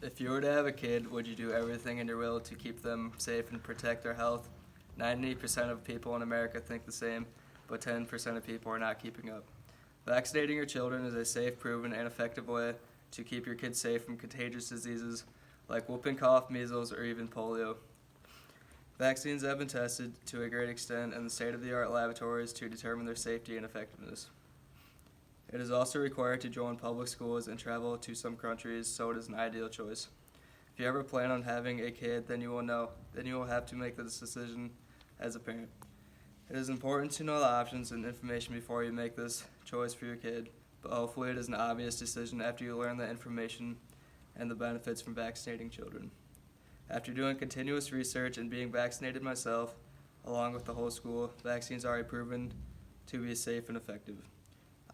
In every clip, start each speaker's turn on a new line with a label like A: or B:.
A: If you were to have a kid, would you do everything in your will to keep them safe and protect their health? 90% of people in America think the same, but 10% of people are not keeping up. Vaccinating your children is a safe, proven, and effective way to keep your kids safe from contagious diseases like whooping cough, measles, or even polio. Vaccines have been tested to a great extent in the state-of-the-art laboratories to determine their safety and effectiveness. It is also required to join public schools and travel to some countries, so it is an ideal choice. If you ever plan on having a kid, then you will have to make this decision as a parent. It is important to know the options and information before you make this choice for your kid, but hopefully it is an obvious decision after you learn the information and the benefits from vaccinating children. After doing continuous research and being vaccinated myself, along with the whole school, vaccines are proven to be safe and effective.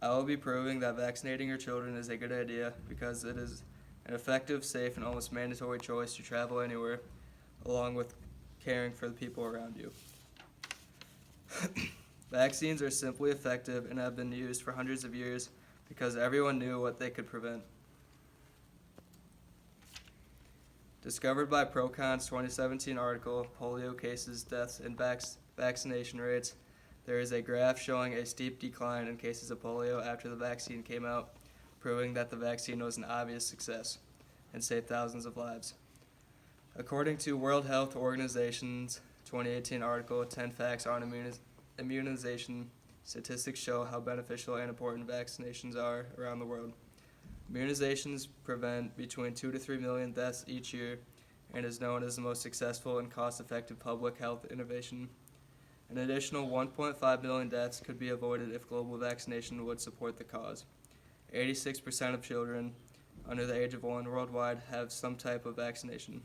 A: I will be proving that vaccinating your children is a good idea because it is an effective, safe, and almost mandatory choice to travel anywhere, along with caring for the people around you. Vaccines are simply effective and have been used for hundreds of years because everyone knew what they could prevent. Discovered by Procon's 2017 article, Polio Cases, Deaths, and Vaccination Rates, there is a graph showing a steep decline in cases of polio after the vaccine came out, proving that the vaccine was an obvious success and saved thousands of lives. According to World Health Organization's 2018 article, 10 Facts on Immunization, statistics show how beneficial and important vaccinations are around the world. Immunizations prevent between 2 to 3 million deaths each year and is known as the most successful and cost-effective public health innovation. An additional 1.5 million deaths could be avoided if global vaccination would support the cause. 86% of children under the age of 1 worldwide have some type of vaccination.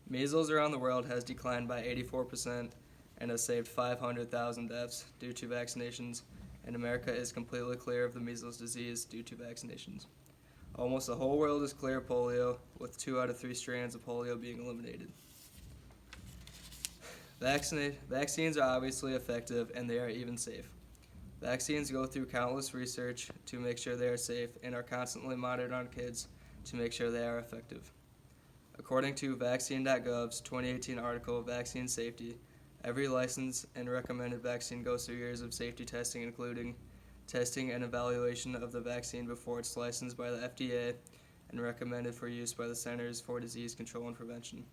A: Measles around the world has declined by 84% and has saved 500,000 deaths due to vaccinations, and America is completely clear of the measles disease due to vaccinations. Almost the whole world is clear of polio, with 2 out of 3 strands of polio being eliminated. Vaccines are obviously effective, and they are even safe. Vaccines go through countless research to make sure they are safe and are constantly monitored on kids to make sure they are effective. According to Vaccine.gov's 2018 article, Vaccine Safety, every licensed and recommended vaccine goes through years of safety testing, including testing and evaluation of the vaccine before it's licensed by the FDA and recommended for use by the Centers for Disease Control and Prevention.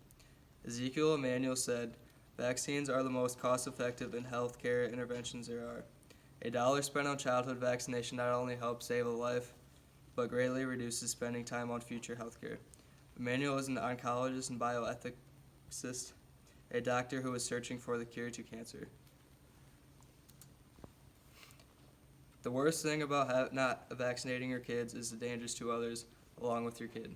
A: Ezekiel Emanuel said, "Vaccines are the most cost-effective in healthcare interventions there are. $1 spent on childhood vaccination not only helps save a life, but greatly reduces spending time on future healthcare." Emanuel is an oncologist and bioethicist, a doctor who is searching for the cure to cancer. The worst thing about not vaccinating your kids is the dangers to others, along with your kid.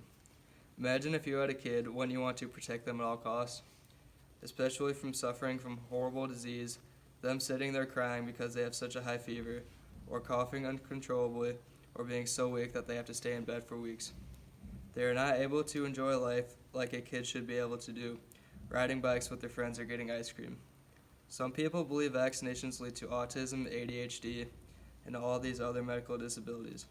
A: Imagine if you had a kid, wouldn't you want to protect them at all costs? Especially from suffering from horrible disease, them sitting there crying because they have such a high fever, or coughing uncontrollably, or being so weak that they have to stay in bed for weeks. They are not able to enjoy life like a kid should be able to do, riding bikes with their friends or getting ice cream. Some people believe vaccinations lead to autism, ADHD, and all these other medical disabilities.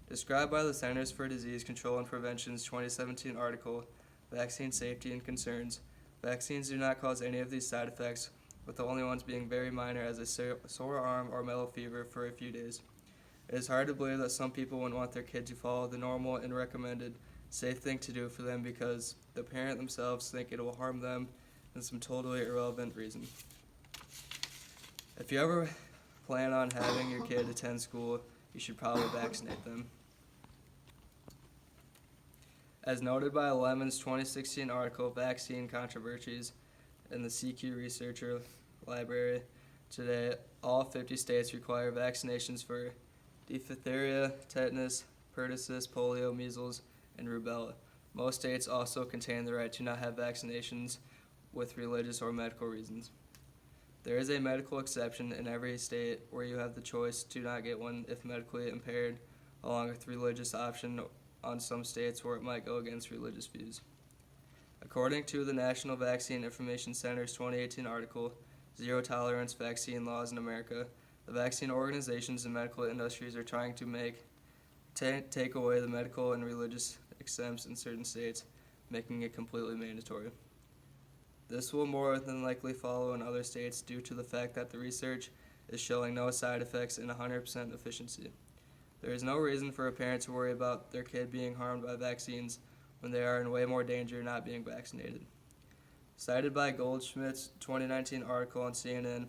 A: Described by the Centers for Disease Control and Prevention's 2017 article, Vaccine Safety and Concerns, vaccines do not cause any of these side effects, with the only ones being very minor as a sore arm or mellow fever for a few days. It is hard to believe that some people wouldn't want their kid to follow the normal and recommended safe thing to do for them because the parent themselves think it will harm them in some totally irrelevant reason. If you ever plan on having your kid attend school, you should probably vaccinate them. As noted by Lemon's 2016 article, Vaccine Controversies, in the CQ Researcher Library, today all 50 states require vaccinations for diphtheria, tetanus, pertussis, polio, measles, and rubella. Most states also contain the right to not have vaccinations with religious or medical reasons. There is a medical exception in every state where you have the choice to not get one if medically impaired, along with religious option on some states where it might go against religious views. According to the National Vaccine Information Center's 2018 article, Zero Tolerance Vaccine Laws in America, the vaccine organizations and medical industries are trying to make take away the medical and religious exempts in certain states, making it completely mandatory. This will more than likely follow in other states due to the fact that the research is showing no side effects and 100% efficiency. There is no reason for a parent to worry about their kid being harmed by vaccines when they are in way more danger not being vaccinated. Cited by Goldschmidt's 2019 article on CNN,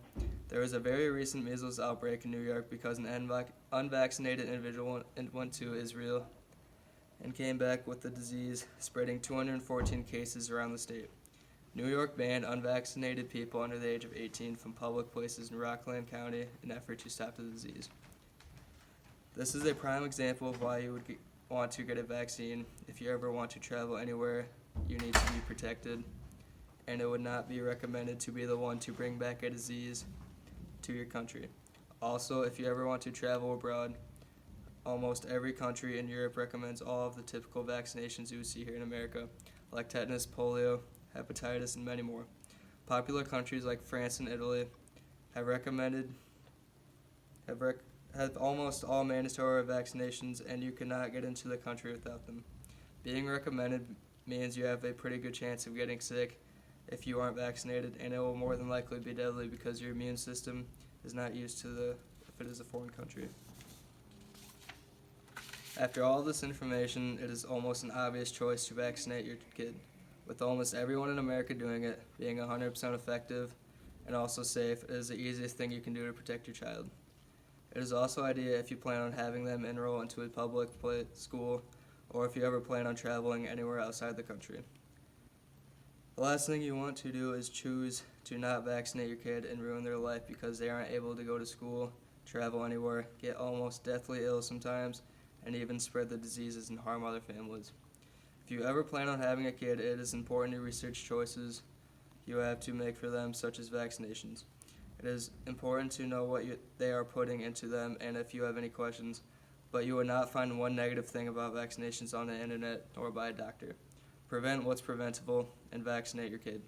A: there was a very recent measles outbreak in New York because an unvaccinated individual went to Israel and came back with the disease, spreading 214 cases around the state. New York banned unvaccinated people under the age of 18 from public places in Rockland County in an effort to stop the disease. This is a prime example of why you would want to get a vaccine. If you ever want to travel anywhere, you need to be protected, and it would not be recommended to be the one to bring back a disease to your country. Also, if you ever want to travel abroad, almost every country in Europe recommends all of the typical vaccinations you would see here in America, like tetanus, polio, hepatitis, and many more. Popular countries like France and Italy have almost all mandatory vaccinations, and you cannot get into the country without them. Being recommended means you have a pretty good chance of getting sick if you aren't vaccinated, and it will more than likely be deadly because your immune system is not used to if it is a foreign country. After all this information, it is almost an obvious choice to vaccinate your kid. With almost everyone in America doing it, being 100% effective and also safe, it is the easiest thing you can do to protect your child. It is also ideal if you plan on having them enroll into a public school or if you ever plan on traveling anywhere outside the country. The last thing you want to do is choose to not vaccinate your kid and ruin their life because they aren't able to go to school, travel anywhere, get almost deathly ill sometimes, and even spread the diseases and harm other families. If you ever plan on having a kid, it is important to research choices you have to make for them, such as vaccinations. It is important to know what they are putting into them and if you have any questions, but you will not find one negative thing about vaccinations on the internet or by a doctor. Prevent what's preventable and vaccinate your kid.